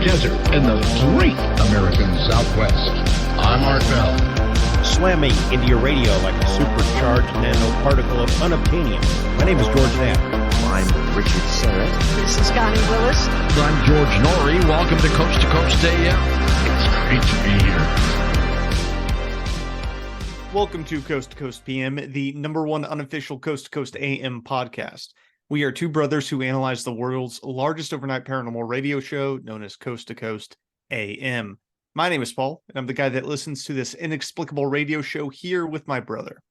desert in the great American Southwest. I'm Art Bell. Slamming into your radio like a supercharged nanoparticle of unobtainium. My name is George Knapp. I'm Richard Serrett. This is Connie Willis. I'm George Norrie. Welcome to Coast AM. It's great to be here. Welcome to Coast PM, the number one unofficial Coast AM podcast. We are two brothers who analyze the world's largest overnight paranormal radio show known as Coast AM. My name is Paul, and I'm the guy that listens to this inexplicable radio show here with my brother.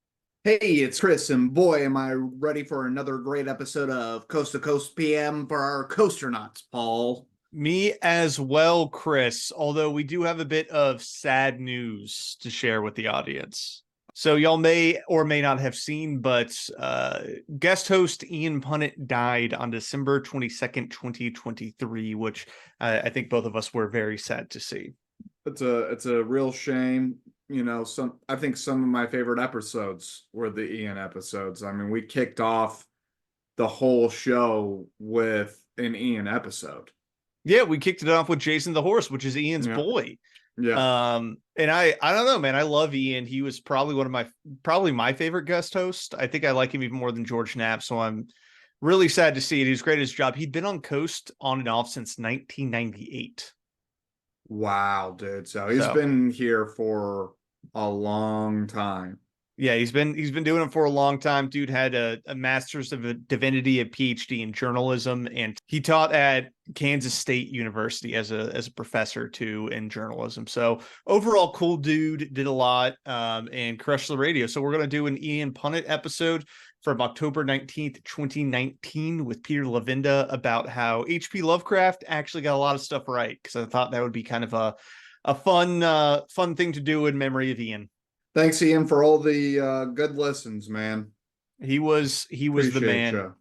Hey, it's Chris, and boy, am I ready for another great episode of Coast PM for our Coasternauts, Paul. Me as well, Chris, although we do have a bit of sad news to share with the audience. So y'all may or may not have seen, but guest host Ian Punnett died on December 22nd, 2023, which I think both of us were very sad to see. It's a real shame. You know, I think some of my favorite episodes were the Ian episodes. I mean, we kicked off the whole show with an Ian episode. Yeah, we kicked it off with Jason the Horse, which is Ian's boy. Yeah. And I don't know, man. I love Ian. He was probably my favorite guest host. I think I like him even more than George Knapp. So I'm really sad to see it. He was great at his job. He'd been on Coast on and off since 1998. Wow, dude. So he's been here for a long time. Yeah, he's been doing it for a long time. Dude had a master's of divinity, a PhD in journalism, and he taught at Kansas State University as a professor too in journalism. So overall, cool dude, did a lot and crushed the radio. So we're gonna do an Ian Punnett episode from October 19th, 2019 with Peter Levenda about how HP Lovecraft actually got a lot of stuff right, because I thought that would be kind of a fun thing to do in memory of Ian. Thanks, Ian, for all the good listens, man. He was the man. You.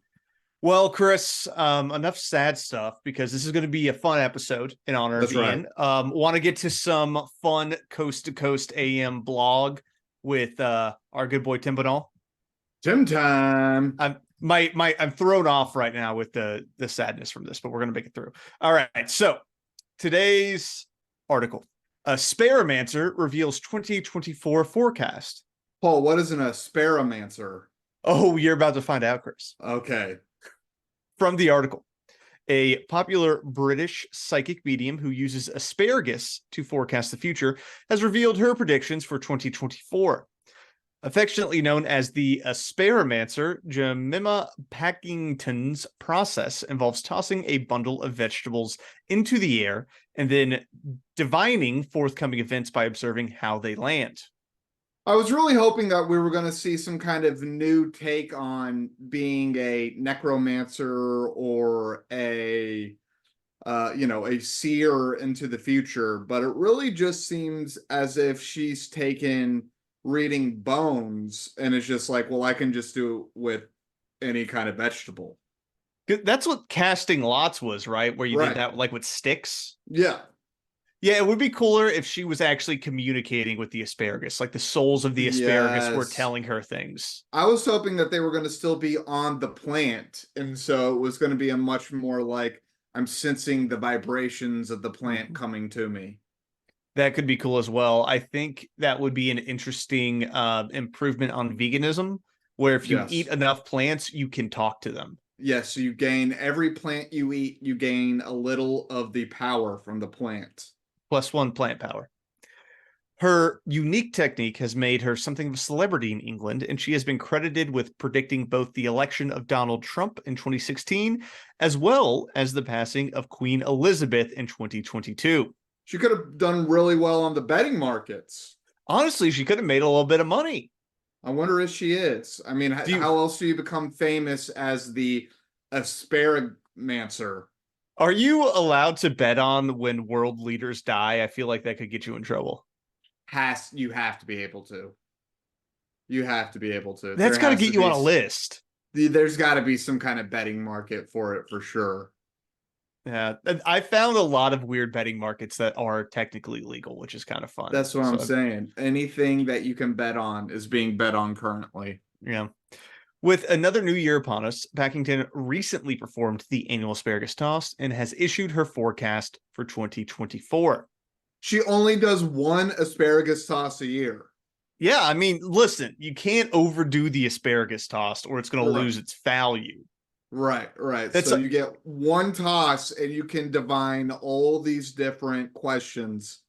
Well, Chris, enough sad stuff, because this is going to be a fun episode in honor of Ian. Want to get to some fun Coast to Coast AM blog with our good boy Tim Banal. Tim time. I'm thrown off right now with the sadness from this, but we're going to make it through. All right. So today's article. A Sparomancer reveals 2024 forecast. Paul, what is an Sparomancer? Oh, you're about to find out, Chris. Okay. From the article, a popular British psychic medium who uses asparagus to forecast the future has revealed her predictions for 2024. Affectionately known as the Sparomancer, Jemima Packington's process involves tossing a bundle of vegetables into the air and then divining forthcoming events by observing how they land. I was really hoping that we were going to see some kind of new take on being a necromancer or a seer into the future, but it really just seems as if she's taken reading bones and it's just like, well, I can just do it with any kind of vegetable. That's what casting lots was, right? Where you did that like with sticks. Yeah, it would be cooler if she was actually communicating with the asparagus, like the souls of the asparagus were telling her things. I was hoping that they were going to still be on the plant, and so it was going to be a much more like, I'm sensing the vibrations of the plant coming to me. That could be cool as well. I think that would be an interesting improvement on veganism, where if you eat enough plants, you can talk to them. Yes, so you gain every plant you eat, you gain a little of the power from the plant. +1 plant power. Her unique technique has made her something of a celebrity in England, and she has been credited with predicting both the election of Donald Trump in 2016, as well as the passing of Queen Elizabeth in 2022. She could have done really well on the betting markets. Honestly, she could have made a little bit of money. I wonder if she is. I mean, how else do you become famous as the Asparamancer? Are you allowed to bet on when world leaders die? I feel like that could get you in trouble. You have to be able to. You have to be able to. That's got to get you on a list. There's got to be some kind of betting market for it for sure. Yeah, I found a lot of weird betting markets that are technically legal, which is kind of fun. That's what I'm saying. Anything that you can bet on is being bet on currently. Yeah. With another new year upon us, Packington recently performed the annual asparagus toss and has issued her forecast for 2024. She only does one asparagus toss a year. Yeah, I mean, listen, you can't overdo the asparagus toss or it's going to lose its value. Right. So you get one toss and you can divine all these different questions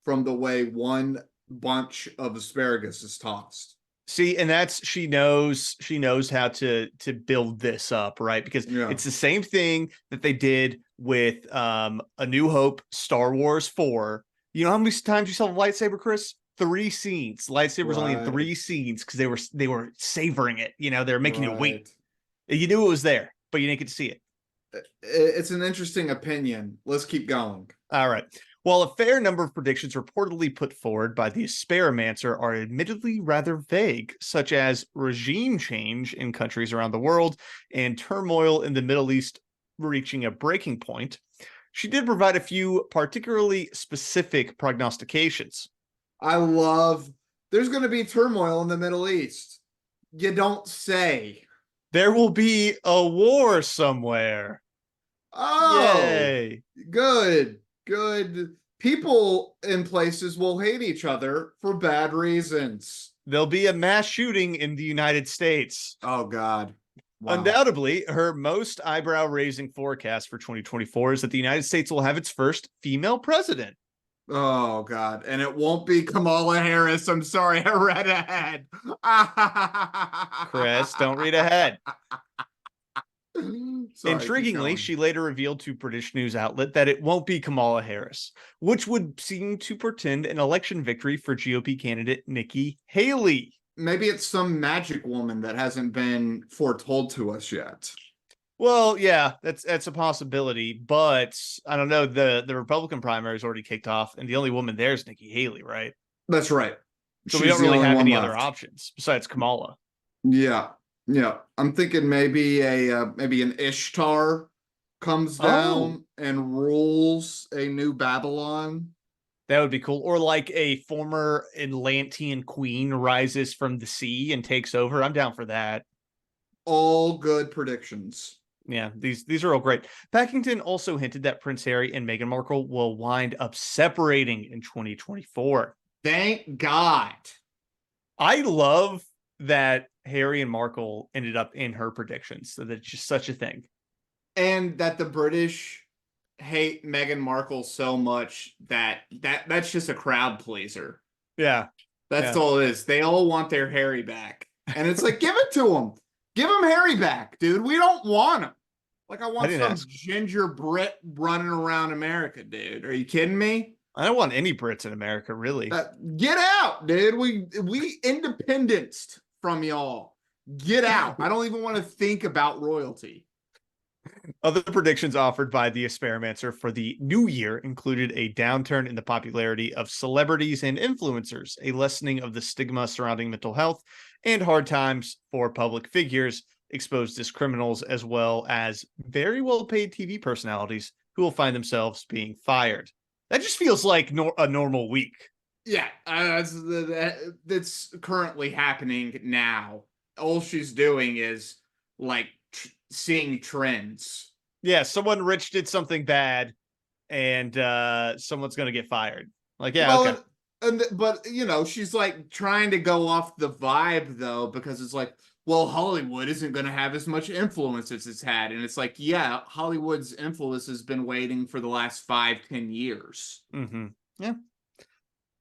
from the way one bunch of asparagus is tossed. See, and that's she knows how to build this up, right? Because it's the same thing that they did with A New Hope, Star Wars 4. You know how many times you saw the lightsaber, Chris? 3 scenes. Lightsabers only in 3 scenes because they were savoring it. You know, they were making you wait. You knew it was there, but you didn't get to see it. It's an interesting opinion. Let's keep going. All right. While a fair number of predictions reportedly put forward by the Asparamancer are admittedly rather vague, such as regime change in countries around the world and turmoil in the Middle East reaching a breaking point, she did provide a few particularly specific prognostications. I love, there's going to be turmoil in the Middle East. You don't say. There will be a war somewhere. Oh, yay. Good. People in places will hate each other for bad reasons. There'll be a mass shooting in the United States. Oh, God. Wow. Undoubtedly, her most eyebrow-raising forecast for 2024 is that the United States will have its first female president. Oh, God. And it won't be Kamala Harris. I'm sorry, I read ahead. Chris, don't read ahead. Sorry, intriguingly, she later revealed to British news outlet that it won't be Kamala Harris, which would seem to portend an election victory for GOP candidate Nikki Haley. Maybe it's some magic woman that hasn't been foretold to us yet. Well, yeah, that's a possibility, but I don't know. The Republican primary is already kicked off, and the only woman there is Nikki Haley, right? That's right. So we don't really have any other options besides Kamala. Yeah. I'm thinking maybe an Ishtar comes down and rules a new Babylon. That would be cool. Or like a former Atlantean queen rises from the sea and takes over. I'm down for that. All good predictions. Yeah, these are all great. Packington also hinted that Prince Harry and Meghan Markle will wind up separating in 2024. Thank God. I love that Harry and Markle ended up in her predictions. So that's just such a thing. And that the British hate Meghan Markle so much that's just a crowd pleaser. Yeah. That's all it is. They all want their Harry back. And it's like, give it to them. Give him Harry back, dude. We don't want him. Like, I want some ginger Brit running around America, dude. Are you kidding me? I don't want any Brits in America, really. Get out, dude. We independenced from y'all. Get out. I don't even want to think about royalty. Other predictions offered by the Asparamancer for the new year included a downturn in the popularity of celebrities and influencers, a lessening of the stigma surrounding mental health, and hard times for public figures exposed as criminals, as well as very well-paid TV personalities who will find themselves being fired. That just feels like a normal week. Yeah, that's currently happening now. All she's doing is like seeing trends. Yeah, someone rich did something bad, and someone's going to get fired. Like, yeah, okay. But you know, she's like trying to go off the vibe though, because it's like, well, Hollywood isn't going to have as much influence as it's had. And it's like, yeah, Hollywood's influence has been waiting for the last 5-10 years. Mm-hmm. Yeah.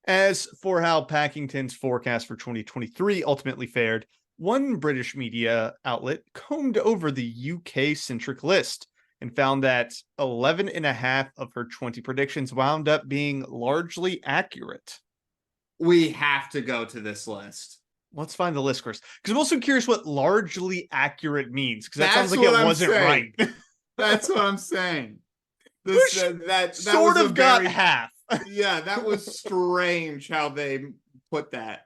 As for how Packington's forecast for 2023 ultimately fared, one British media outlet combed over the UK-centric list and found that 11.5 of her 20 predictions wound up being largely accurate. We have to go to this list. Let's find the list, Chris. Because I'm also curious what largely accurate means. Because that sounds like it wasn't right. That's what I'm saying. That sort of got half. Yeah, that was strange how they put that.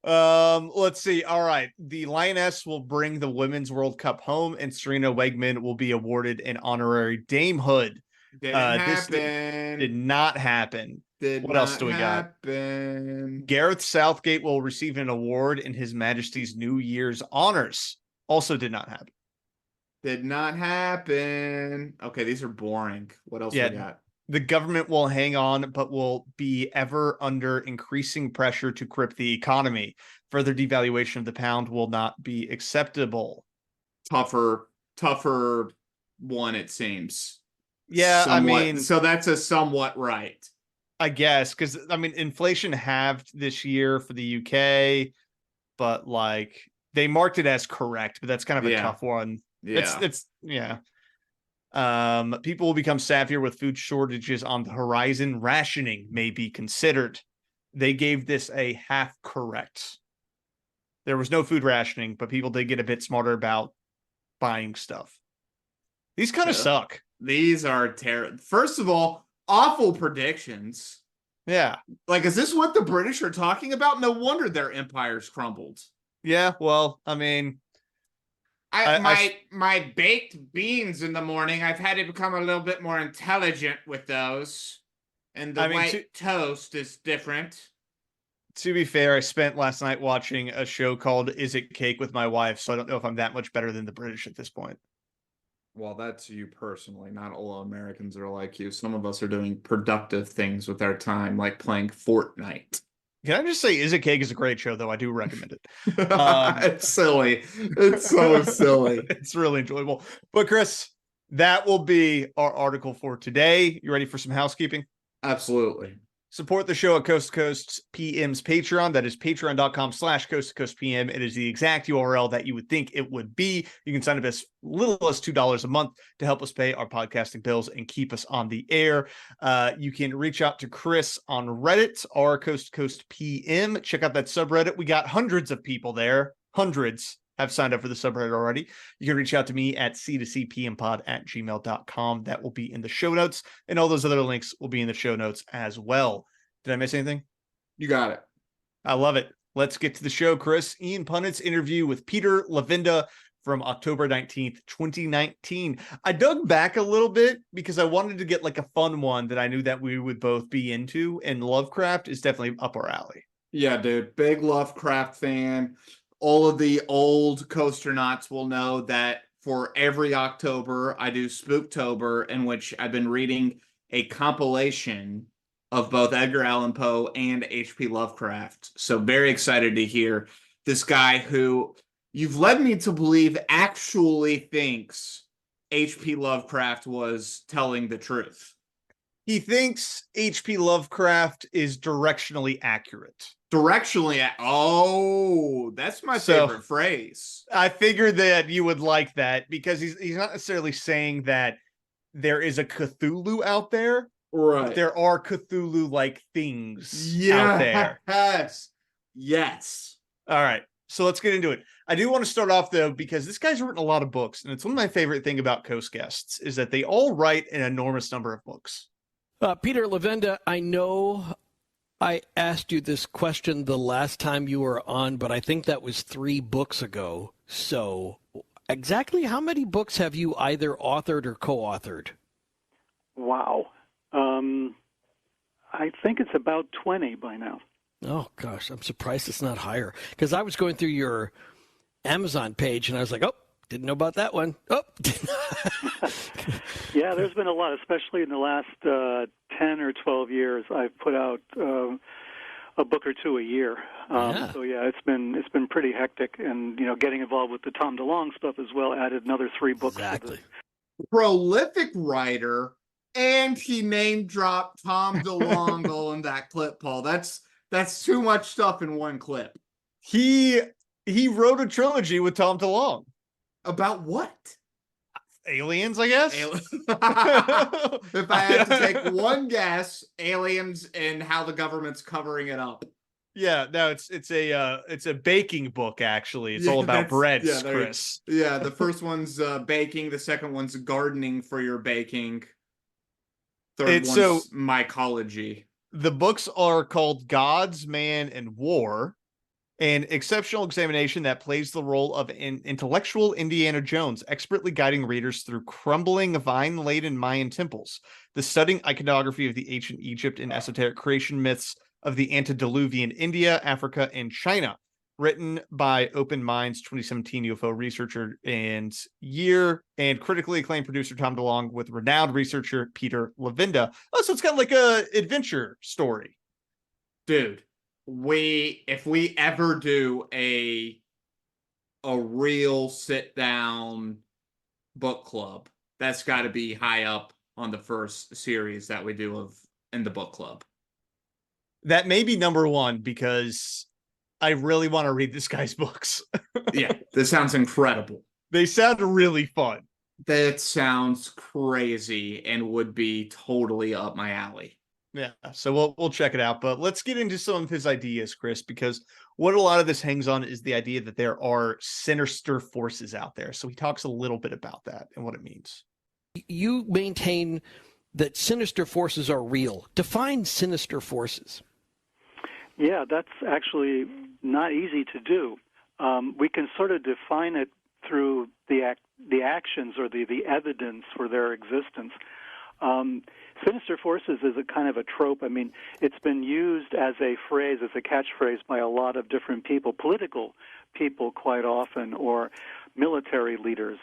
Let's see. All right. The Lioness will bring the Women's World Cup home, and Serena Wegman will be awarded an honorary damehood. Didn't happen. This did not happen. Did What not else do we got? happen. Gareth Southgate will receive an award in His Majesty's New Year's honors. Also did not happen. Did not happen. Okay, these are boring. What else we got? The government will hang on, but will be ever under increasing pressure to cripple the economy. Further devaluation of the pound will not be acceptable. Tougher one, it seems. Yeah, Somewhat, I mean, so that's a somewhat right. I guess, because I mean, inflation halved this year for the UK, but like they marked it as correct, but that's kind of a tough one. Yeah. It's people will become savvier with food shortages on the horizon. Rationing may be considered. They gave this a half correct. There was no food rationing, but people did get a bit smarter about buying stuff. These kind of suck. These are terrible. First of all, awful predictions. Yeah. Like, is this what the British are talking about? No wonder their empires crumbled. Yeah, well, I mean, my baked beans in the morning, I've had to become a little bit more intelligent with those. And the white toast is different. To be fair, I spent last night watching a show called Is It Cake with my wife, so I don't know if I'm that much better than the British at this point. Well, that's you personally. Not all Americans are like you. Some of us are doing productive things with our time, like playing Fortnite. Can I just say Is It Cake is a great show, though? I do recommend it. It's silly. It's so silly. It's really enjoyable. But Chris, that will be our article for today. You ready for some housekeeping? Absolutely. Support the show at Coast to Coast PM's Patreon. That is patreon.com/Coast to Coast PM. It is the exact URL that you would think it would be. You can sign up as little as $2 a month to help us pay our podcasting bills and keep us on the air. You can reach out to Chris on Reddit, or Coast to Coast PM. Check out that subreddit. We got hundreds of people there. Hundreds have signed up for the subreddit already. You can reach out to me at c2cpmpod@gmail.com. That will be in the show notes, and all those other links will be in the show notes as well. Did I miss anything? You got it. I love it. Let's get to the show, Chris. Ian Punnett's interview with Peter Levenda from October 19th, 2019. I dug back a little bit because I wanted to get like a fun one that I knew that we would both be into, and Lovecraft is definitely up our alley. Yeah, dude. Big Lovecraft fan. All of the old Coasternauts will know that for every October, I do Spooktober, in which I've been reading a compilation of both Edgar Allan Poe and HP Lovecraft. So very excited to hear this guy who you've led me to believe actually thinks HP Lovecraft was telling the truth. He thinks HP Lovecraft is directionally accurate. Directionally, oh, that's my favorite phrase. I figured that you would like that because he's not necessarily saying that there is a Cthulhu out there. Right. But there are Cthulhu-like things out there. Yes. All right. So let's get into it. I do want to start off, though, because this guy's written a lot of books, and it's one of my favorite things about Coast guests is that they all write an enormous number of books. Peter Levenda, I know I asked you this question the last time you were on, but I think that was 3 books ago. So exactly how many books have you either authored or co-authored? Wow. I think it's about 20 by now. Oh, gosh, I'm surprised it's not higher. Because I was going through your Amazon page, and I was like, oh, didn't know about that one. Oh. Yeah, there's been a lot, especially in the last 10 or 12 years. I've put out a book or two a year. So, yeah, it's been pretty hectic. And, you know, getting involved with the Tom DeLonge stuff as well added another 3 books. Exactly. Prolific writer, and he name dropped Tom DeLonge in that clip, Paul. That's too much stuff in one clip. He wrote a trilogy with Tom DeLonge. About what? Aliens, I guess. If I had to take one guess, aliens and how the government's covering it up. Yeah, no, it's a baking book, actually. It's all about breads, Chris. Yeah, the first one's baking, the second one's gardening for your baking. Third one's mycology. The books are called Gods, Man, and War, An exceptional examination that plays the role of an intellectual Indiana Jones, expertly guiding readers through crumbling vine-laden Mayan temples, the stunning iconography of the ancient Egypt and esoteric creation myths of the antediluvian India, Africa, and China. Written by Open Minds 2017 UFO researcher and critically acclaimed producer Tom DeLonge with renowned researcher Peter Levenda. Oh, so it's kind of like a adventure story. Dude, if we ever do a real sit down book club, that's got to be high up on the first series that we do in the book club. That may be number one because I really want to read this guy's books. Yeah, this sounds incredible. They sound really fun. That sounds crazy and would be totally up my alley. Yeah, so we'll check it out, but let's get into some of his ideas, Chris, because what a lot of this hangs on is the idea that there are sinister forces out there. So he talks a little bit about that and what it means. You maintain that sinister forces are real. Define sinister forces. Yeah, that's actually not easy to do. We can sort of define it through the actions or the evidence for their existence. Sinister forces is a kind of a trope. I mean, it's been used as a phrase, as a catchphrase by a lot of different people, political people quite often, or military leaders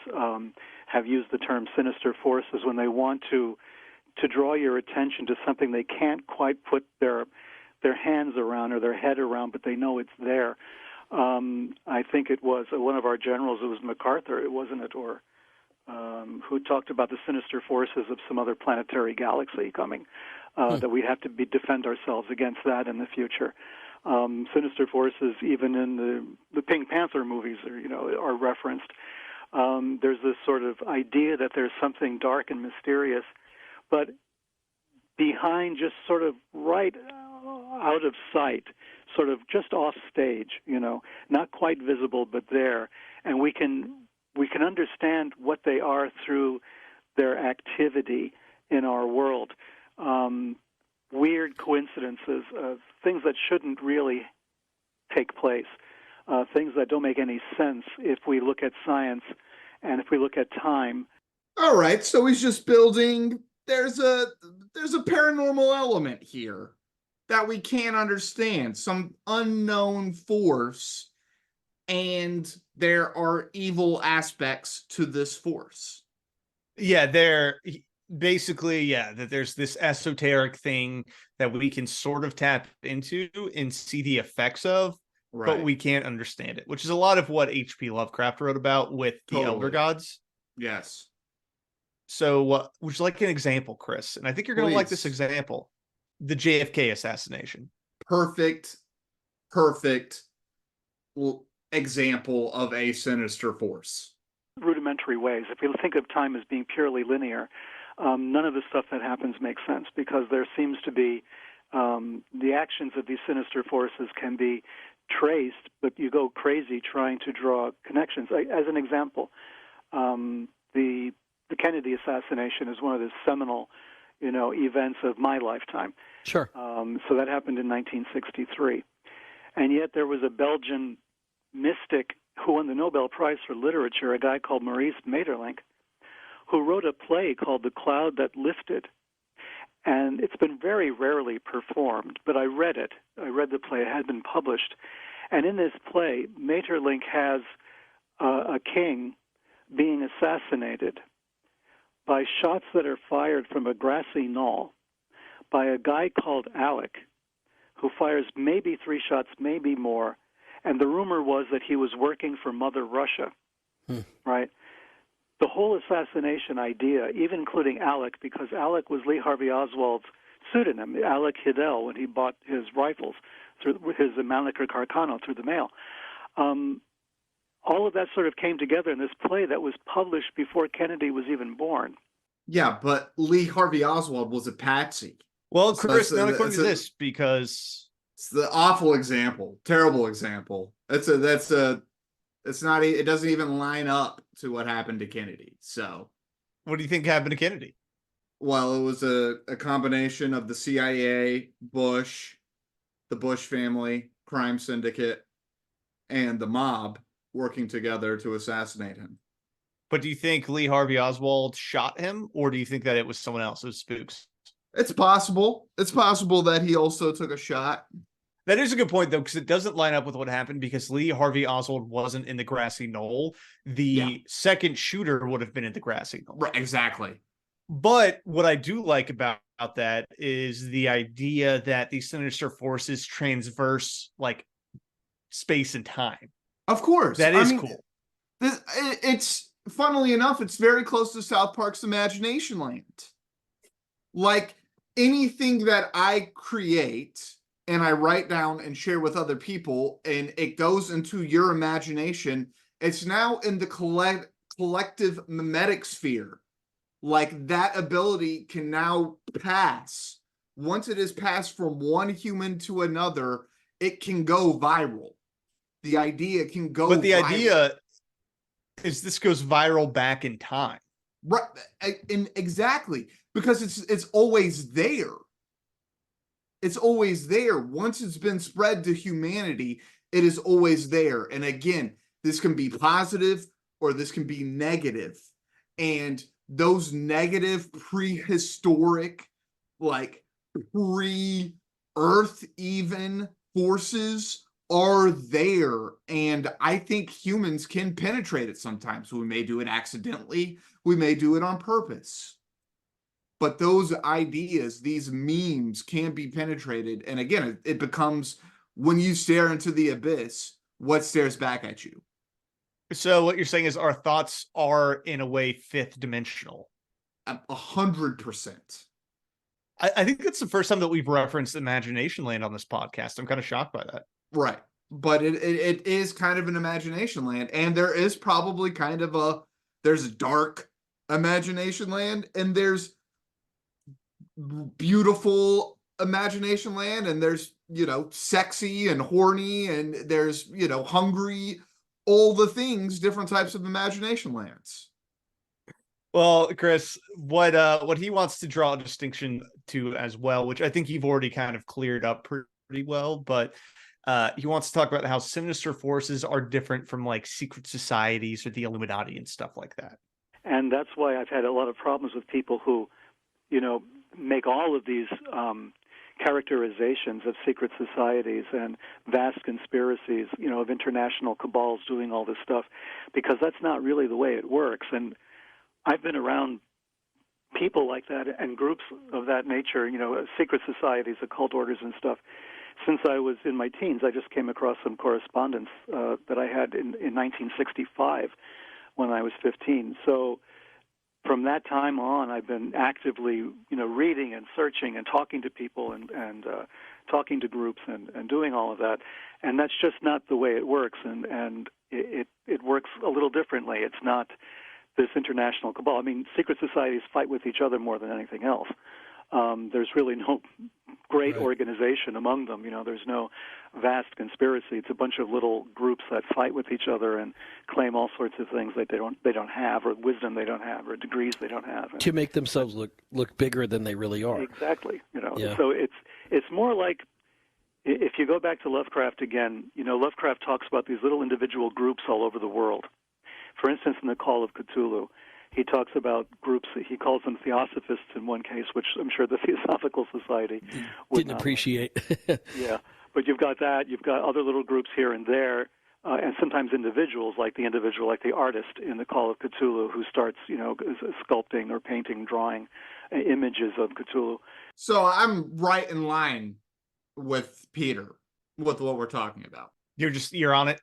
have used the term sinister forces when they want to draw your attention to something they can't quite put their hands around or their head around, but they know it's there. I think it was one of our generals, it was MacArthur, wasn't it, or who talked about the sinister forces of some other planetary galaxy coming, that we have to defend ourselves against that in the future. Sinister forces, even in the Pink Panther movies, are referenced. There's this sort of idea that there's something dark and mysterious, but behind, just sort of right out of sight, sort of just off stage, not quite visible, but there. And we can understand what they are through their activity in our world. Weird coincidences of things that shouldn't really take place, things that don't make any sense if we look at science and if we look at time. All right, so he's just building. There's a paranormal element here that we can't understand, some unknown force, and there are evil aspects to this force. Yeah, that there's this esoteric thing that we can sort of tap into and see the effects of, right, but we can't understand it, which is a lot of what HP Lovecraft wrote about with the Elder Gods. Yes. So would you like an example, Chris? And I think you're going to like this example. The JFK assassination. Perfect example of a sinister force. Rudimentary ways. If you think of time as being purely linear, none of the stuff that happens makes sense, because there seems to be the actions of these sinister forces can be traced, but you go crazy trying to draw connections. As an example, the Kennedy assassination is one of the seminal events of my lifetime. Sure. So that happened in 1963. And yet there was a Belgian mystic who won the Nobel Prize for Literature, a guy called Maurice Maeterlinck, who wrote a play called The Cloud That Lifted. And it's been very rarely performed, but I read it. I read the play. It had been published. And in this play, Maeterlinck has a king being assassinated by shots that are fired from a grassy knoll by a guy called Alec, who fires maybe 3 shots, maybe more. And the rumor was that he was working for Mother Russia, right? The whole assassination idea, even including Alec, because Alec was Lee Harvey Oswald's pseudonym, Alec Hidell, when he bought his rifles, through his Mannlicher Carcano through the mail. All of that sort of came together in this play that was published before Kennedy was even born. Yeah, but Lee Harvey Oswald was a patsy. Well, Chris, not according to this, because it's the awful example, terrible example. It doesn't even line up to what happened to Kennedy. So, what do you think happened to Kennedy? Well, it was a combination of the CIA, Bush, the Bush family, crime syndicate, and the mob working together to assassinate him. But do you think Lee Harvey Oswald shot him, or do you think that it was someone else? It was spooks. It's possible. It's possible that he also took a shot. That is a good point, though, because it doesn't line up with what happened, because Lee Harvey Oswald wasn't in the grassy knoll. The second shooter would have been in the grassy knoll. Right, exactly. But what I do like about that is the idea that these sinister forces transverse like space and time. Of course. That is cool. It's funnily enough, it's very close to South Park's Imagination Land. Like anything that I create and I write down and share with other people, and it goes into your imagination, it's now in the collective mimetic sphere. Like that ability can now pass. Once it is passed from one human to another, it can go viral. The idea can go But the viral. idea is this goes viral back in time. Right, and exactly, because it's always there. It's always there. Once it's been spread to humanity, it is always there. And again, this can be positive or this can be negative. And those negative prehistoric, like pre-Earth even forces are there. And I think humans can penetrate it sometimes. We may do it accidentally. We may do it on purpose. But those ideas, these memes can be penetrated. And again, it becomes, when you stare into the abyss, what stares back at you? So what you're saying is our thoughts are, in a way, fifth dimensional. 100%. I think that's the first time that we've referenced Imagination Land on this podcast. I'm kind of shocked by that. Right. But it is kind of an imagination land. And there is probably kind of there's a dark imagination land, and there's beautiful imagination land, and there's, sexy and horny, and there's, hungry, all the things, different types of imagination lands. Well, Chris, what he wants to draw a distinction to as well, which I think you've already kind of cleared up pretty well, but he wants to talk about how sinister forces are different from like secret societies or the Illuminati and stuff like that. And that's why I've had a lot of problems with people who, make all of these characterizations of secret societies and vast conspiracies, of international cabals doing all this stuff, because that's not really the way it works. And I've been around people like that and groups of that nature, secret societies, occult orders and stuff, since I was in my teens. I just came across some correspondence that I had in 1965 when I was 15. So from that time on, I've been actively, reading and searching and talking to people and talking to groups and doing all of that. And that's just not the way it works. And it works a little differently. It's not this international cabal. I mean, secret societies fight with each other more than anything else. There's really no great organization among them. There's no vast conspiracy. It's a bunch of little groups that fight with each other and claim all sorts of things that they don't have, or wisdom they don't have, or degrees they don't have, to make themselves look bigger than they really are. Exactly. So it's more like, if you go back to Lovecraft again, Lovecraft talks about these little individual groups all over the world. For instance, in the Call of Cthulhu, he talks about groups, he calls them theosophists in one case, which I'm sure the Theosophical Society didn't appreciate. Yeah, but you've got that. You've got other little groups here and there, and sometimes individuals, like the artist in the Call of Cthulhu, who starts, sculpting or painting, drawing images of Cthulhu. So I'm right in line with Peter with what we're talking about. You're on it?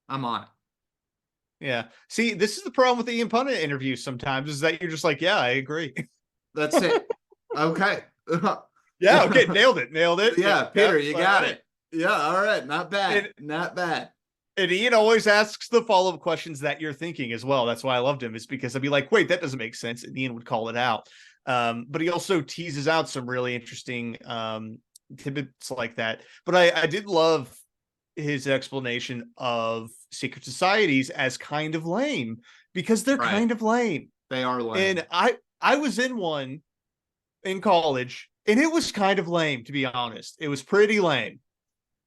I'm on it. Yeah. See, this is the problem with the Ian Punnett interviews sometimes, is that you're just like, yeah, I agree. That's it. Okay. Yeah, okay, nailed it. Yeah, Peter, you got it. Yeah, all right, not bad. Not bad. And Ian always asks the follow-up questions that you're thinking as well. That's why I loved him, is because I'd be like, wait, that doesn't make sense. And Ian would call it out. But he also teases out some really interesting tidbits like that. But I did love his explanation of secret societies as kind of lame, because they're kind of lame. They are lame. And I was in one in college, and it was kind of lame, to be honest. It was pretty lame.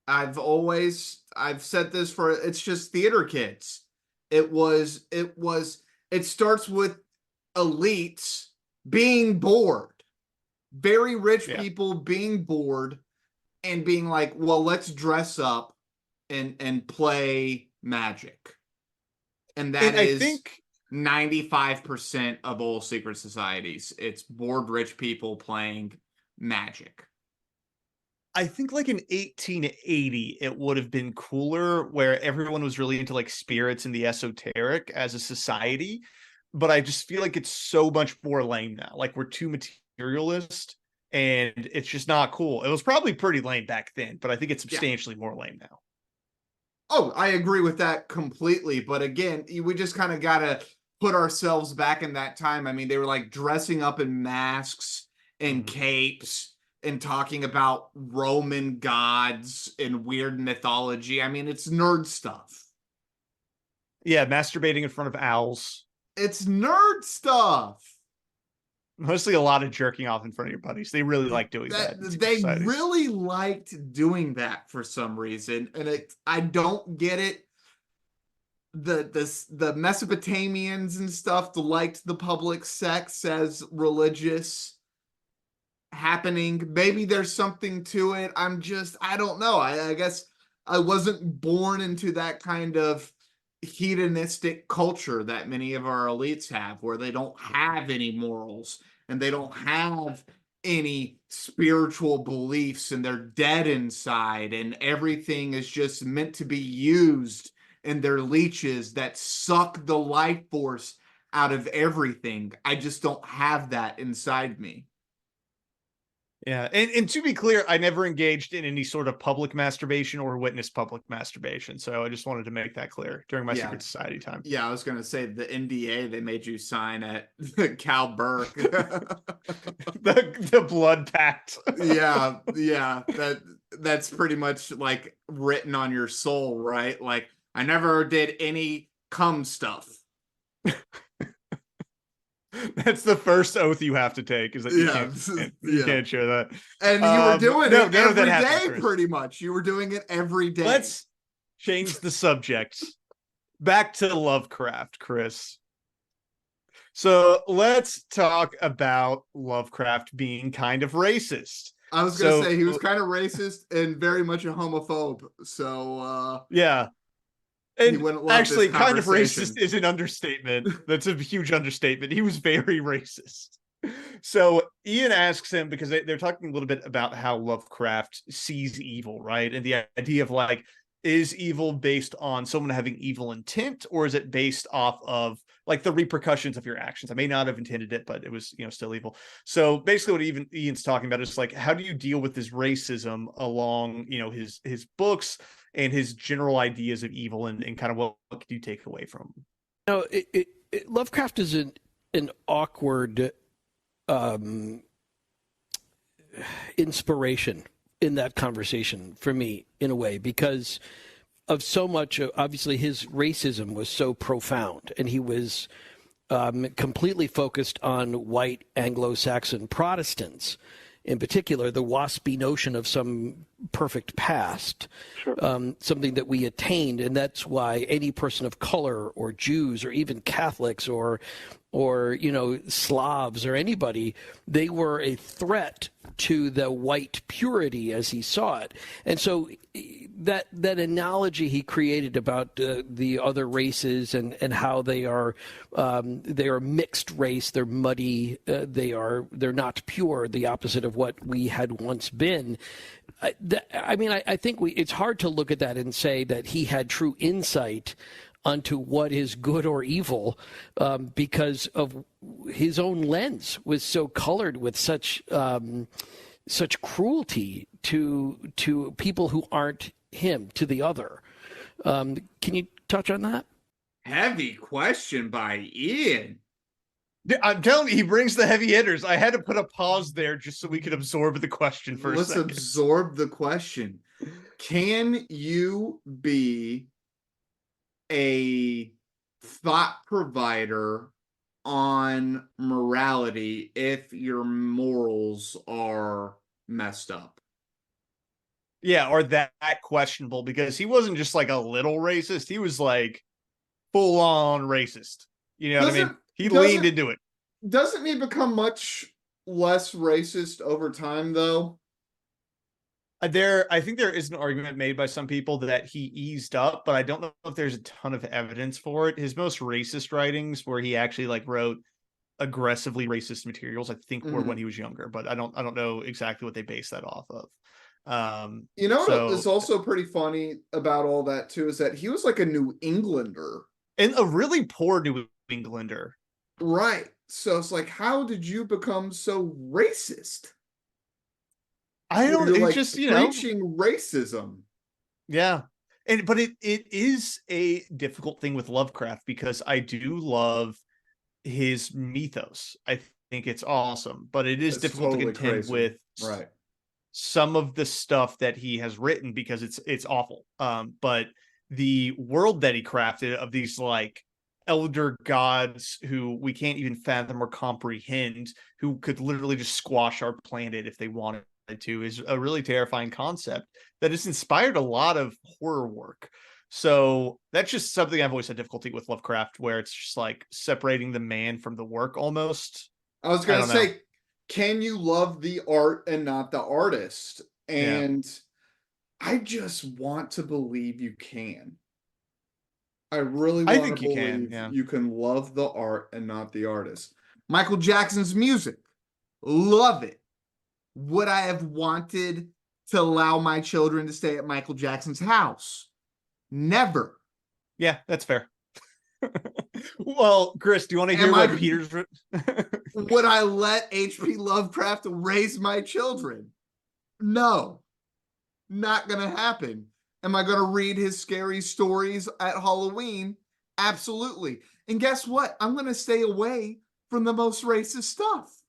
I've said this for, it's just theater kids. It starts with elites being bored, very rich people being bored and being like, well, let's dress up and play magic. And that I is think 95% of all secret societies. It's bored rich people playing magic. I think like in 1880, it would have been cooler where everyone was really into like spirits and the esoteric as a society. But I just feel like it's so much more lame now. Like we're too materialist and it's just not cool. It was probably pretty lame back then, but I think it's substantially more lame now. Oh, I agree with that completely. But again, we just kind of got to put ourselves back in that time. I mean, they were like dressing up in masks and capes and talking about Roman gods and weird mythology. I mean, it's nerd stuff. Yeah, masturbating in front of owls. It's nerd stuff. Mostly a lot of jerking off in front of your buddies. They really like doing that. They really liked doing that for some reason, and I don't get it. The Mesopotamians and stuff liked the public sex as religious happening. Maybe there's something to it. I don't know. I guess I wasn't born into that kind of hedonistic culture that many of our elites have, where they don't have any morals and they don't have any spiritual beliefs and they're dead inside and everything is just meant to be used, and they're leeches that suck the life force out of everything. I just don't have that inside me. Yeah, and to be clear, I never engaged in any sort of public masturbation or witnessed public masturbation. So I just wanted to make that clear during my secret society time. Yeah, I was going to say the NDA they made you sign at Cal Burke. the blood pact. yeah, that's pretty much like written on your soul, right? Like, I never did any cum stuff. That's the first oath you have to take, is that you can't share that. And you were doing it every day, Chris. pretty much. You were doing it every day. Let's change the subject. Back to Lovecraft, Chris. So let's talk about Lovecraft being kind of racist. I was going to say he was kind of racist and very much a homophobe. So yeah. And actually, kind of racist is an understatement. That's a huge understatement. He was very racist. So Ian asks him, because they're talking a little bit about how Lovecraft sees evil, right? And the idea of like, is evil based on someone having evil intent, or is it based off of like the repercussions of your actions? I may not have intended it, but it was, still evil. So basically what Ian's talking about is like, how do you deal with this racism along, his books and his general ideas of evil, and kind of what can you take away from him? Lovecraft is an awkward inspiration in that conversation for me, in a way, because of so much. Obviously, his racism was so profound, and he was completely focused on white Anglo-Saxon Protestants, in particular, the waspy notion of some perfect past, something that we attained, and that's why any person of color or Jews or even Catholics or Slavs or anybody, they were a threat to the white purity as he saw it. And so that analogy he created about the other races and how they are mixed race, they're muddy, they're not pure, the opposite of what we had once been. I think it's hard to look at that and say that he had true insight onto what is good or evil, because of his own lens was so colored with such cruelty to people who aren't him, to the other. Can you touch on that? Heavy question by Ian. I'm telling you, he brings the heavy hitters. I had to put a pause there just so we could absorb the question for a second. Let's absorb the question. Can you be a thought provider on morality if your morals are messed up? Yeah, or that questionable, because he wasn't just like a little racist. He was like full on racist. You know what I mean? He leaned into it. Doesn't he become much less racist over time, though? I think there is an argument made by some people that he eased up, but I don't know if there's a ton of evidence for it. His most racist writings, where he actually like wrote aggressively racist materials, I think were when he was younger, but I don't know exactly what they base that off of. You know what is So also pretty funny about all that too is that he was like a New Englander. and a really poor New Englander. Right. So it's like, how did you become so racist? I don't. You're It's like just preaching racism. Yeah, but it is a difficult thing with Lovecraft, because I do love his mythos. I think it's awesome, but it is It's difficult totally to contend crazy. with Right. some of the stuff that he has written, because it's awful. But the world that he crafted of these like elder gods who we can't even fathom or comprehend, who could literally just squash our planet if they wanted to, is a really terrifying concept that has inspired a lot of horror work. So that's just something I've always had difficulty with Lovecraft, where it's just like separating the man from the work almost. I was I gonna don't know. say, can you love the art and not the artist? And I just want to believe you can. I really I want think to you can, believe yeah. you can love the art and not the artist. Michael Jackson's music, love it. Would I have wanted to allow my children to stay at Michael Jackson's house? Never. Yeah, that's fair. Well, Chris, do you want to hear what Peter's Would I let HP Lovecraft raise my children? No. Not gonna happen. Am I gonna read his scary stories at Halloween? Absolutely. And guess what? I'm gonna stay away from the most racist stuff.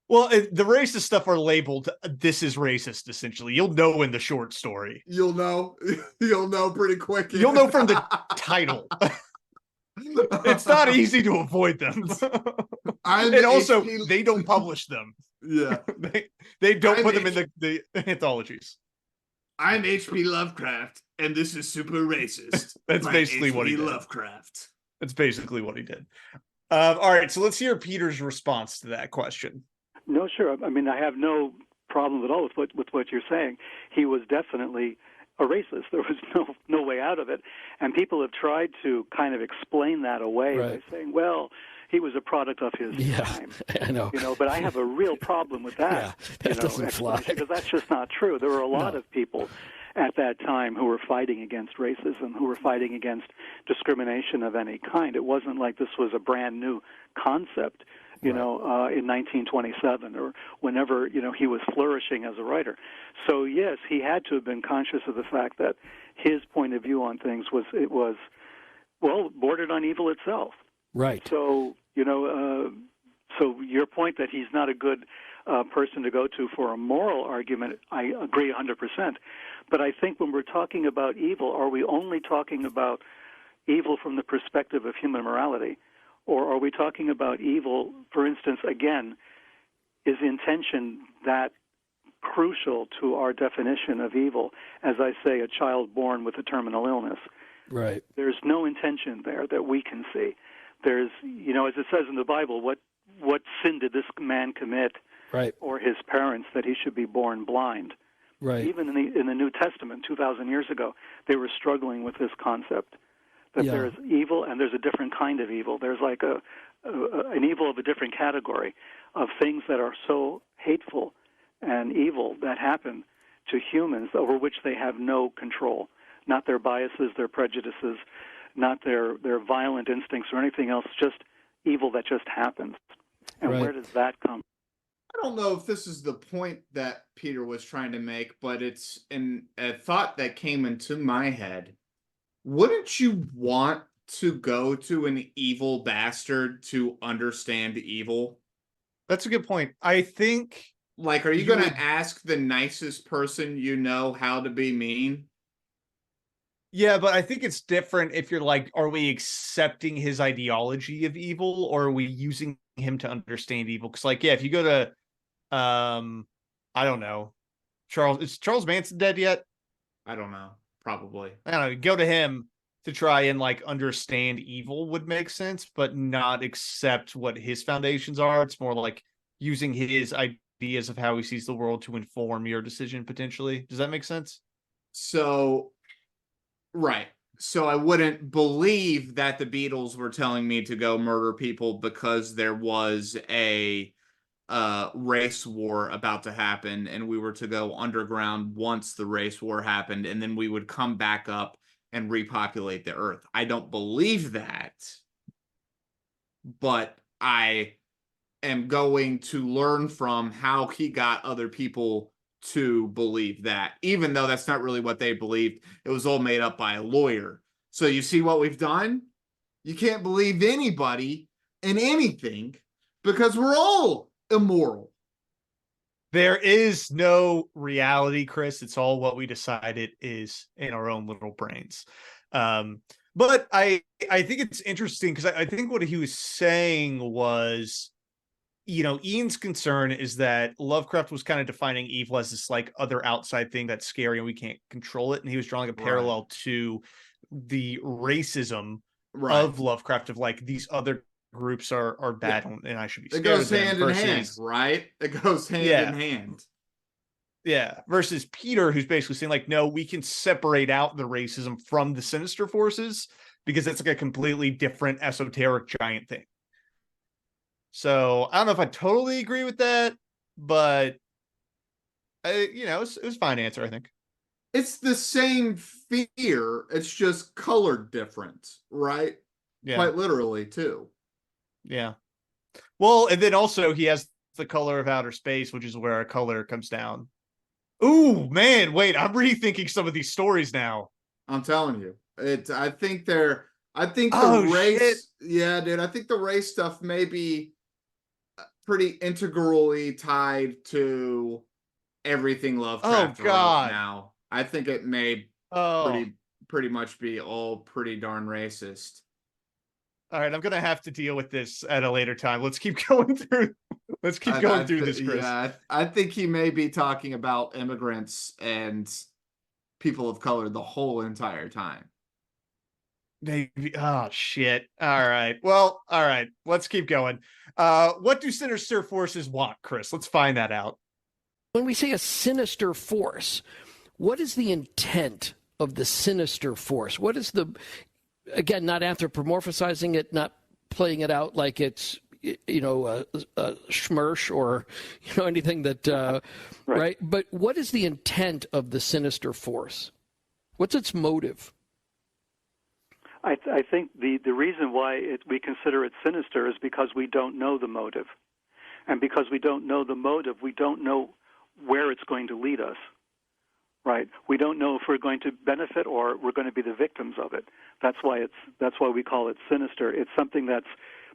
Well, the racist stuff are labeled "this is racist." Essentially, you'll know in the short story. You'll know pretty quick. You'll know from the title. It's not easy to avoid them. And also, they don't publish them. Yeah. They don't put them in the anthologies. I'm HP Lovecraft, and this is super racist. That's basically what he did. Lovecraft. That's basically what he did. All right, so let's hear Peter's response to that question. No, sure. I mean, I have no problem at all with what you're saying. He was definitely a racist. There was no way out of it. And people have tried to kind of explain that away by saying, well, he was a product of his time. I know. But I have a real problem with that. Yeah, that doesn't fly. Because that's just not true. There were a lot of people at that time who were fighting against racism, who were fighting against discrimination of any kind. It wasn't like this was a brand new concept, in 1927 or whenever, he was flourishing as a writer. So, yes, he had to have been conscious of the fact that his point of view on things was bordered on evil itself. Right. So, so your point that he's not a good person to go to for a moral argument, I agree 100%. But I think when we're talking about evil, are we only talking about evil from the perspective of human morality? Or are we talking about evil, for instance, again, is intention that crucial to our definition of evil? As I say, a child born with a terminal illness. Right. There's no intention there that we can see. There's, as it says in the Bible, what sin did this man commit, or his parents, that he should be born blind? Right. Even in the New Testament, 2,000 years ago, they were struggling with this concept that there's evil and there's a different kind of evil. There's like an evil of a different category of things that are so hateful and evil that happen to humans over which they have no control, not their biases, their prejudices, not their violent instincts or anything else, just evil that just happens. And where does that come? I don't know if this is the point that Peter was trying to make, but it's a thought that came into my head. Wouldn't you want to go to an evil bastard to understand evil? That's a good point. I think... Like, are you going to ask the nicest person you know how to be mean? Yeah, but I think it's different if you're like, are we accepting his ideology of evil, or are we using him to understand evil? Because, like, if you go to, I don't know, Is Charles Manson dead yet? I don't know. Probably. I don't know. Go to him to try and like understand evil would make sense, but not accept what his foundations are. It's more like using his ideas of how he sees the world to inform your decision potentially. Does that make sense? So, right. So I wouldn't believe that the Beatles were telling me to go murder people because there was a race war about to happen and we were to go underground once the race war happened and then we would come back up and repopulate the earth. I don't believe that, but I am going to learn from how he got other people to believe that, even though that's not really what they believed. It was all made up by a lawyer. So you see what we've done? You can't believe anybody in anything because we're all immoral. There is no reality, Chris. It's all what we decide it is in our own little brains. But I think it's interesting because I think what he was saying was, you know, Ian's concern is that Lovecraft was kind of defining evil as this like other outside thing that's scary and we can't control it. And he was drawing a parallel to the racism of Lovecraft, of like these other groups are bad and I should be scared of them. It goes hand in hand, right? It goes hand in hand. Yeah, versus Peter, who's basically saying like, no, we can separate out the racism from the sinister forces because it's like a completely different esoteric giant thing. So I don't know if I totally agree with that, but it was a fine answer, I think. It's the same fear. It's just colored different, right? Yeah. Quite literally, too. Yeah. Well, and then also he has the color of outer space, which is where our color comes down. Ooh, man, wait, I'm rethinking some of these stories now. I'm telling you. I think the race. Shit. Yeah, dude. I think the race stuff may be pretty integrally tied to everything Lovecraft wrote now. I think it may pretty much be all pretty darn racist. All right, I'm gonna have to deal with this at a later time. Let's keep going through. Let's keep going through this, Chris. Yeah, I think he may be talking about immigrants and people of color the whole entire time. Maybe. Oh shit. All right. Well, all right. Let's keep going. What do sinister forces want, Chris? Let's find that out. When we say a sinister force, what is the intent of the sinister force? What is the, again, not anthropomorphizing it, not playing it out like it's, a schmersh or, anything that, right? But what is the intent of the sinister force? What's its motive? I think the reason why we consider it sinister is because we don't know the motive. And because we don't know the motive, we don't know where it's going to lead us, right? We don't know if we're going to benefit or we're going to be the victims of it. That's why we call it sinister. It's something that's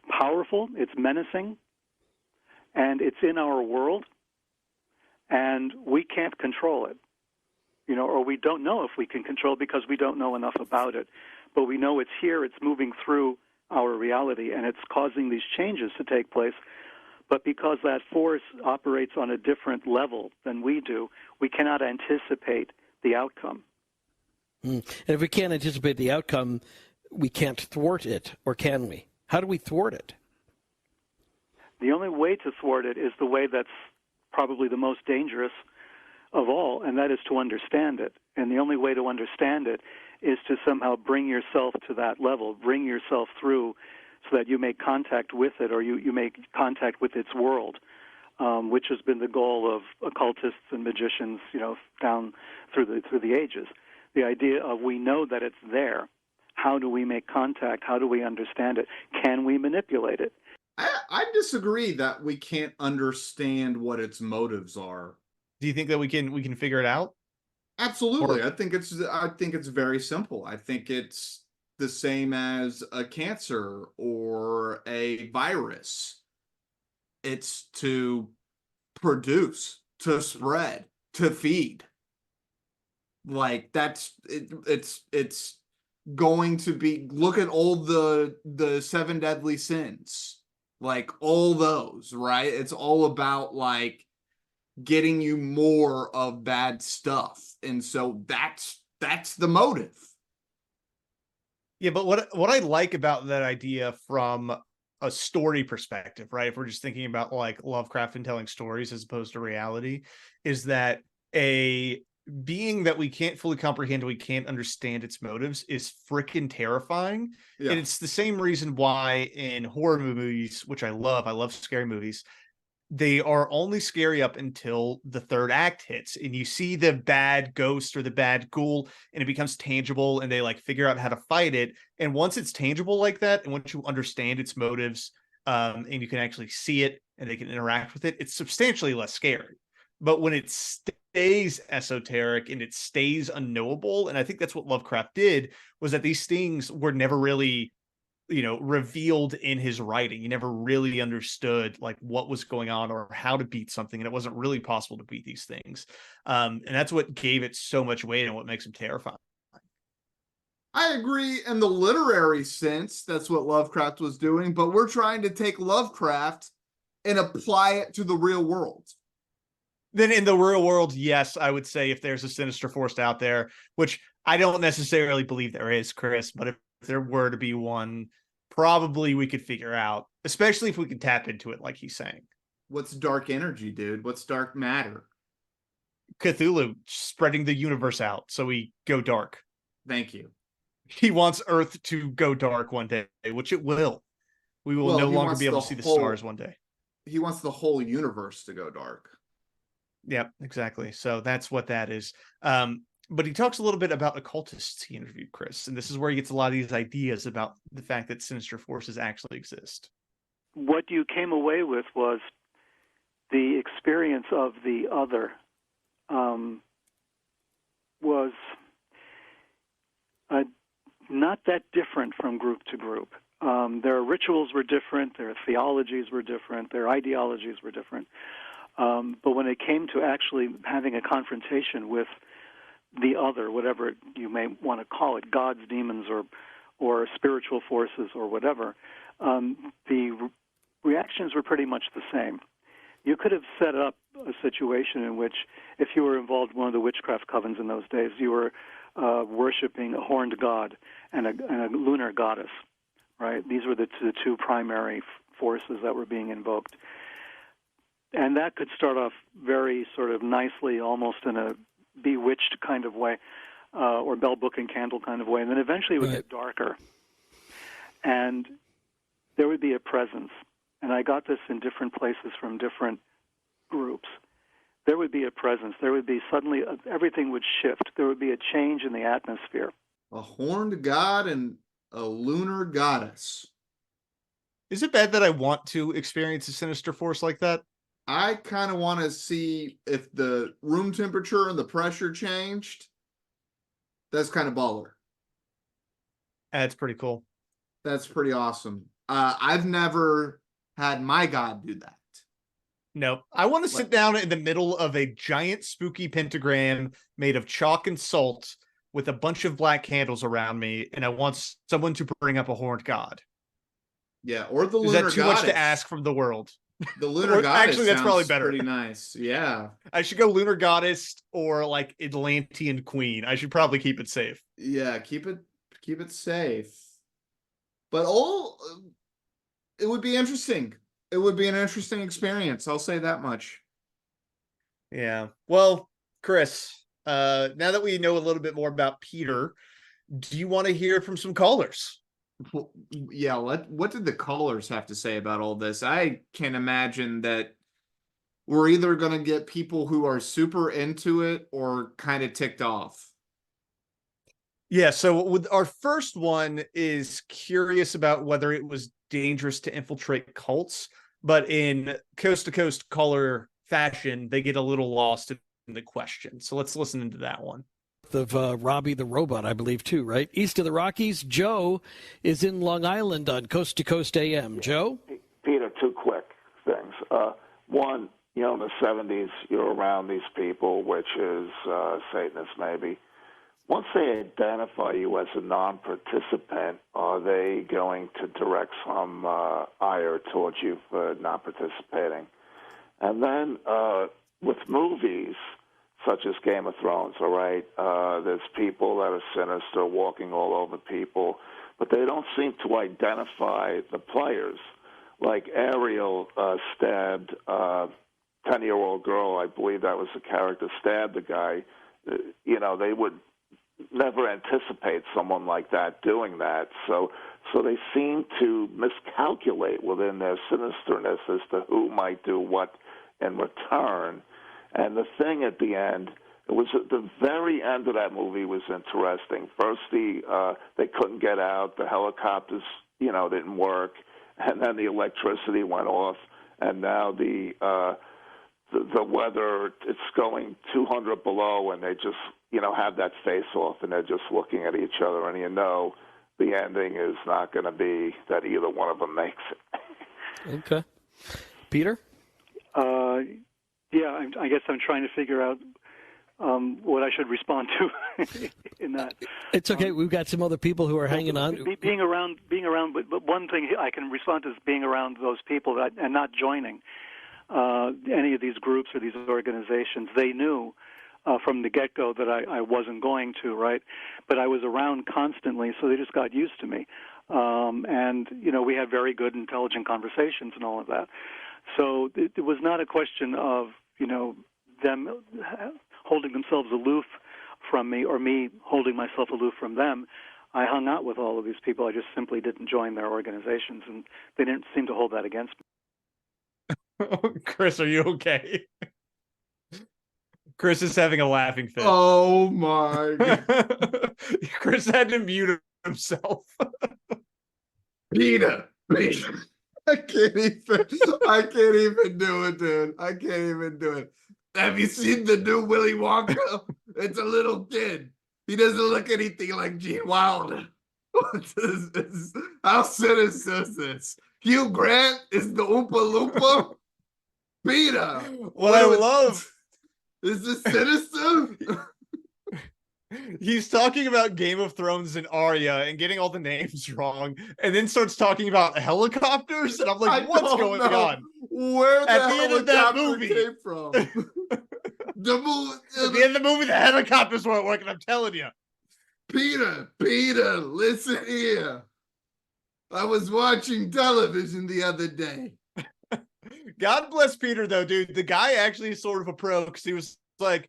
powerful, it's menacing, and it's in our world, and we can't control it, or we don't know if we can control it because we don't know enough about it. But we know it's here, it's moving through our reality, and it's causing these changes to take place. But because that force operates on a different level than we do, we cannot anticipate the outcome. And if we can't anticipate the outcome, we can't thwart it, or can we? How do we thwart it? The only way to thwart it is the way that's probably the most dangerous of all, and that is to understand it. And the only way to understand it is to somehow bring yourself to that level, bring yourself through so that you make contact with it, or you make contact with its world, which has been the goal of occultists and magicians, down through the ages. The idea of we know that it's there. How do we make contact? How do we understand it? Can we manipulate it? I disagree that we can't understand what its motives are. Do you think that we can figure it out? Absolutely. I think it's very simple. I think it's the same as a cancer or a virus. It's to produce, to spread, to feed. Like that's it, it's going to be, look at all the 7 deadly sins. Like all those, right? It's all about like getting you more of bad stuff. And so that's the motive. Yeah, but what I like about that idea from a story perspective, right? If we're just thinking about like Lovecraft and telling stories as opposed to reality, is that a being that we can't fully comprehend, we can't understand its motives is freaking terrifying. Yeah. And it's the same reason why in horror movies, which I love scary movies, they are only scary up until the third act hits and you see the bad ghost or the bad ghoul and it becomes tangible and they like figure out how to fight it. And once it's tangible like that, and once you understand its motives, and you can actually see it and they can interact with it, it's substantially less scary. But when it stays esoteric and it stays unknowable, and I think that's what Lovecraft did, was that these things were never really revealed in his writing. You never really understood like what was going on or how to beat something, and it wasn't really possible to beat these things. And that's what gave it so much weight and what makes him terrifying. I agree in the literary sense, that's what Lovecraft was doing, but we're trying to take Lovecraft and apply it to the real world. Then in the real world, yes, I would say if there's a sinister force out there, which I don't necessarily believe there is, Chris, but if there were to be one, probably we could figure out, especially if we could tap into it like he's saying. What's dark energy, dude? What's dark matter? Cthulhu spreading the universe out so we go dark. Thank you. He wants Earth to go dark one day, which it will. We will no longer be able to see the stars one day. He wants the whole universe to go dark. Yep, exactly. So that's what that is. But he talks a little bit about occultists he interviewed, Chris, and this is where he gets a lot of these ideas about the fact that sinister forces actually exist. What you came away with was the experience of the other was not that different from group to group. Their rituals were different, their theologies were different, their ideologies were different. But when it came to actually having a confrontation with the other, whatever you may want to call it, gods, demons, or spiritual forces or whatever, the reactions were pretty much the same. You could have set up a situation in which, if you were involved in one of the witchcraft covens in those days, you were worshiping a horned god and a lunar goddess, right? These were the two primary forces that were being invoked. And that could start off very sort of nicely, almost in a bewitched kind of way, or bell, book, and candle kind of way. And then eventually it would get darker. And there would be a presence. And I got this in different places from different groups. There would be a presence. There would be suddenly, everything would shift. There would be a change in the atmosphere. A horned god and a lunar goddess. Is it bad that I want to experience a sinister force like that? I kind of want to see if the room temperature and the pressure changed. That's kind of baller. That's pretty cool. That's pretty awesome. I've never had my god do that. No, I want to sit down in the middle of a giant spooky pentagram made of chalk and salt with a bunch of black candles around me, and I want someone to bring up a horned god. Yeah, or the lunar lunar goddess. Is that too much to ask from the world? The lunar goddess actually, that's probably better. Pretty nice. Yeah. I should go lunar goddess or like Atlantean queen. I should probably keep it safe. Yeah, keep it safe. But it would be interesting. It would be an interesting experience. I'll say that much. Yeah. Well, Chris, now that we know a little bit more about Peter, do you want to hear from some callers? Yeah, what did the callers have to say about all this? I can imagine that we're either going to get people who are super into it or kind of ticked off. Yeah, so with our first one is curious about whether it was dangerous to infiltrate cults, but in coast to coast caller fashion, they get a little lost in the question. So let's listen into that one. Of Robbie the Robot, I believe, too, right? East of the Rockies, Joe is in Long Island on Coast to Coast AM. Joe? Peter, two quick things. One, in the 70s, you're around these people, which is Satanists maybe. Once they identify you as a non-participant, are they going to direct some ire towards you for not participating? And then with movies, such as Game of Thrones, all right, there's people that are sinister, walking all over people, but they don't seem to identify the players. Like Ariel stabbed 10-year-old girl, I believe that was the character, stabbed the guy. They would never anticipate someone like that doing that. So they seem to miscalculate within their sinisterness as to who might do what in return. And the thing at the end, it was at the very end of that movie was interesting. First, they couldn't get out. The helicopters, didn't work. And then the electricity went off. And now the weather, it's going 200 below, and they just, have that face-off, and they're just looking at each other. And the ending is not going to be that either one of them makes it. Okay. Peter? Yeah, I guess I'm trying to figure out what I should respond to in that. It's okay. We've got some other people who are hanging on. Being around. But one thing I can respond to is being around those people and not joining any of these groups or these organizations. They knew from the get-go that I wasn't going to, right? But I was around constantly, so they just got used to me. And we had very good, intelligent conversations and all of that. So it was not a question of, them holding themselves aloof from me or me holding myself aloof from them. I hung out with all of these people. I just simply didn't join their organizations, and they didn't seem to hold that against me. Chris, are you okay? Chris is having a laughing fit. Oh my God. Chris had to mute himself. Peter. I can't even do it, dude. I can't even do it. Have you seen the new Willy Wonka? It's a little kid. He doesn't look anything like Gene Wilder. How sinister is this? Hugh Grant is the Oompa Loompa? Peter. What I love. Is this sinister? He's talking about Game of Thrones and Arya and getting all the names wrong, and then starts talking about helicopters, and I'm like, what's going on? Where the At the end of that movie came from? At the end of the movie, the helicopters weren't working, I'm telling you. Peter, listen here. I was watching television the other day. God bless Peter, though, dude. The guy actually is sort of a pro, because he was like,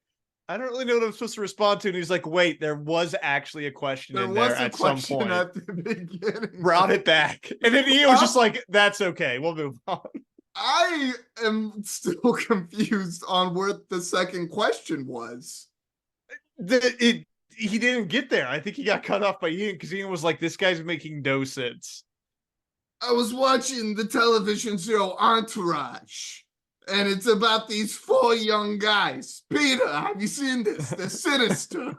I don't really know what I'm supposed to respond to. And he's like, wait, there was actually a question in there at some point. At the beginning. Brought it back. And then he was just like, that's okay. We'll move on. I am still confused on what the second question was. He didn't get there. I think he got cut off by Ian, because Ian was like, this guy's making no sense. I was watching the television show Entourage, and it's about these 4 young guys. Peter, have you seen this? They're sinister.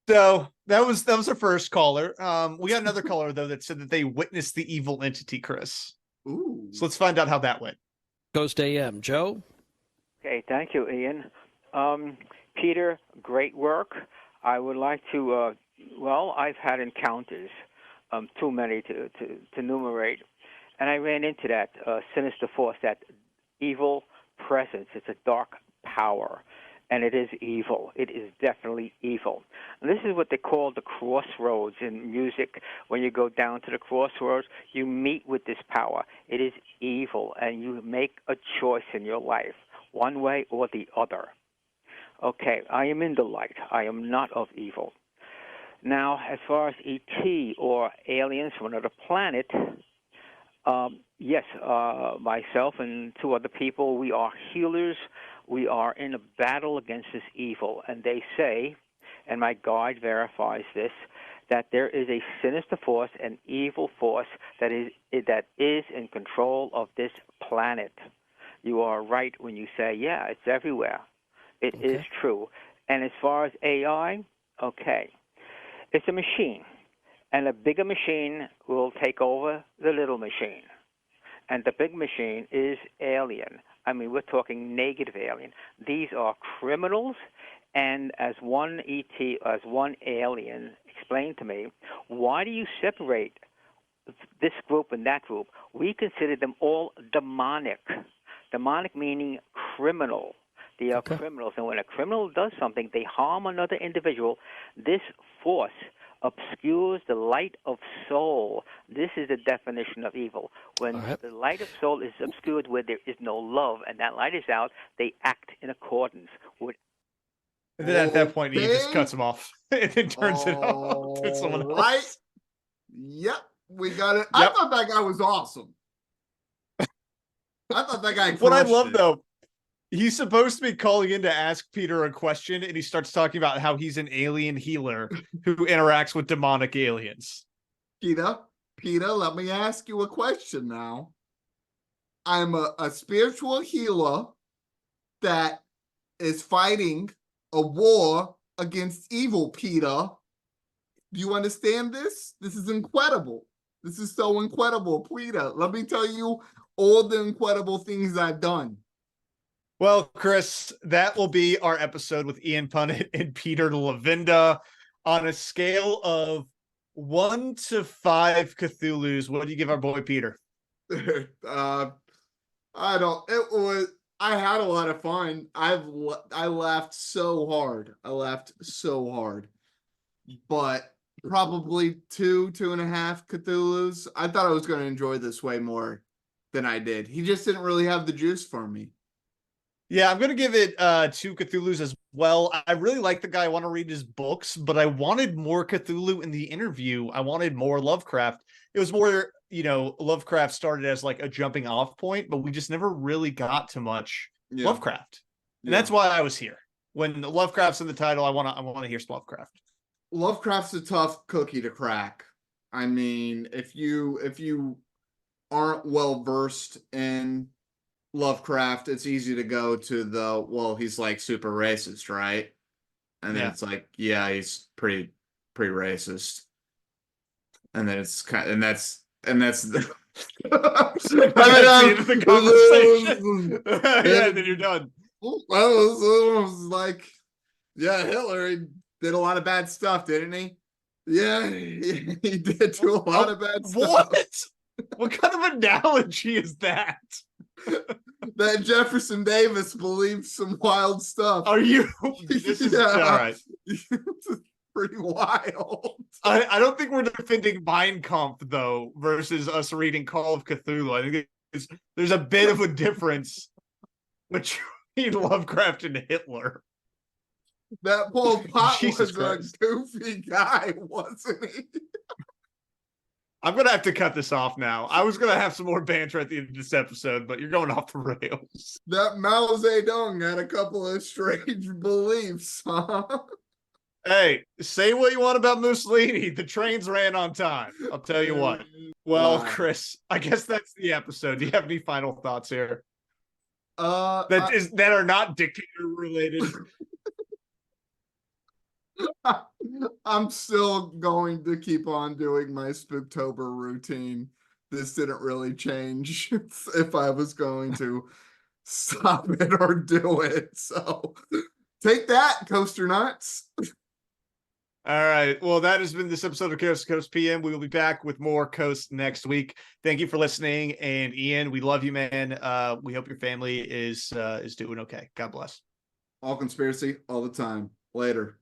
So that was our first caller. We got another caller, though, that said that they witnessed the evil entity, Chris. Ooh. So let's find out how that went. Ghost AM. Joe? Okay, thank you, Ian. Peter, great work. I would like to, I've had encounters, too many to enumerate. And I ran into that sinister force, that evil presence. It's a dark power, and it is evil. It is definitely evil. And this is what they call the crossroads in music. When you go down to the crossroads, you meet with this power. It is evil, and you make a choice in your life, one way or the other. Okay, I am in the light. I am not of evil. Now, as far as ET or aliens from another planet, yes, myself and 2 other people, we are healers. We are in a battle against this evil. And they say, and my guide verifies this, that there is a sinister force, an evil force that is in control of this planet. You are right when you say, yeah, it's everywhere. It is true. And as far as AI, okay, it's a machine. And a bigger machine will take over the little machine. And the big machine is alien. I mean, we're talking negative alien. These are criminals. And as one ET, as one alien explained to me, why do you separate this group and that group? We consider them all demonic. Demonic meaning criminal. They are criminals, and when a criminal does something, they harm another individual. This force obscures the light of soul. This is the definition of evil. When the light of soul is obscured where there is no love, and that light is out, they act in accordance with. And then at that point, he just cuts him off and then turns it off to someone else. Right? Yep, we got it. I thought that guy was awesome. I thought that guy. What I love though, he's supposed to be calling in to ask Peter a question, and he starts talking about how he's an alien healer who interacts with demonic aliens. Peter, let me ask you a question now. I'm a spiritual healer that is fighting a war against evil, Peter. Do you understand this? This is incredible. This is so incredible, Peter. Let me tell you all the incredible things I've done. Well, Chris, that will be our episode with Ian Punnett and Peter Levenda. On a scale of 1 to 5 Cthulhu's, what do you give our boy Peter? I had a lot of fun. I laughed so hard. But probably 2.5 Cthulhu's. I thought I was going to enjoy this way more than I did. He just didn't really have the juice for me. Yeah, I'm going to give it 2 Cthulhu's as well. I really like the guy. I want to read his books, but I wanted more Cthulhu in the interview. I wanted more Lovecraft. It was more, Lovecraft started as like a jumping off point, but we just never really got to much Lovecraft. And that's why I was here. When Lovecraft's in the title, I want to hear some Lovecraft. Lovecraft's a tough cookie to crack. I mean, if you aren't well versed in Lovecraft, it's easy to go to he's like super racist, right? And then it's like, he's pretty racist. And then it's that's the the conversation. Then you're done. Well, it was like, Hitler, he did a lot of bad stuff, didn't he? Yeah, he did do a lot of bad stuff. What kind of analogy is that? That Jefferson Davis believed some wild stuff. Are you? This is all right. Pretty wild. I don't think we're defending Mein Kampf though versus us reading Call of Cthulhu. I think there's a bit of a difference between Lovecraft and Hitler. That Pol Pot was a goofy guy, wasn't he? I'm going to have to cut this off now. I was going to have some more banter at the end of this episode, but you're going off the rails. That Mao Zedong had a couple of strange beliefs, huh? Hey, say what you want about Mussolini. The trains ran on time. I'll tell you what. Well, Chris, I guess that's the episode. Do you have any final thoughts here? That are not dictator related. I'm still going to keep on doing my Spooktober routine. This didn't really change if I was going to stop it or do it. So take that, Coaster Nuts. All right. Well, that has been this episode of Coast to Coast PM. We will be back with more Coast next week. Thank you for listening. And Ian, we love you, man. We hope your family is doing okay. God bless. All conspiracy all the time. Later.